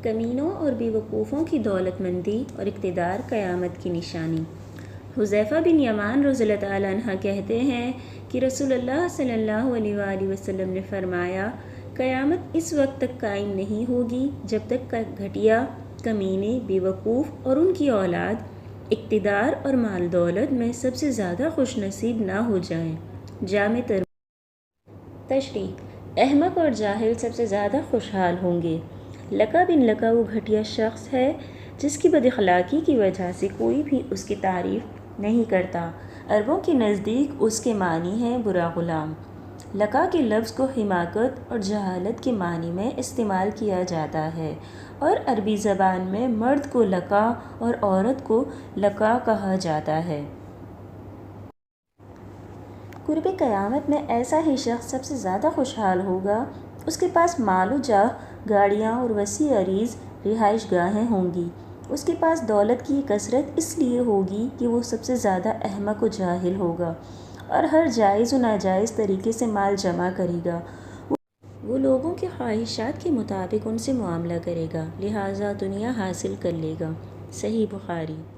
کمینوں اور بیوقوفوں کی دولت مندی اور اقتدار قیامت کی نشانی۔ حذیفہ بن یمان رضی اللہ تعالیٰ عنہ کہتے ہیں کہ رسول اللہ صلی اللہ علیہ وآلہ وسلم نے فرمایا، قیامت اس وقت تک قائم نہیں ہوگی جب تک کہ گھٹیا، کمینے، بیوقوف اور ان کی اولاد اقتدار اور مال دولت میں سب سے زیادہ خوش نصیب نہ ہو جائیں۔ جامع تشریح: احمق اور جاہل سب سے زیادہ خوشحال ہوں گے۔ لقا بن لقا وہ گھٹیا شخص ہے جس کی بد اخلاقی کی وجہ سے کوئی بھی اس کی تعریف نہیں کرتا۔ عربوں کے نزدیک اس کے معنی ہے برا غلام۔ لقا کے لفظ کو حماقت اور جہالت کے معنی میں استعمال کیا جاتا ہے اور عربی زبان میں مرد کو لقا اور عورت کو لقا کہا جاتا ہے۔ قرب قیامت میں ایسا ہی شخص سب سے زیادہ خوشحال ہوگا۔ اس کے پاس مال و جاہ، گاڑیاں اور وسیع عریض رہائش گاہیں ہوں گی۔ اس کے پاس دولت کی کثرت اس لیے ہوگی کہ وہ سب سے زیادہ احمق و جاہل ہوگا اور ہر جائز و ناجائز طریقے سے مال جمع کرے گا۔ وہ لوگوں کی خواہشات کے مطابق ان سے معاملہ کرے گا، لہٰذا دنیا حاصل کر لے گا۔ صحیح بخاری۔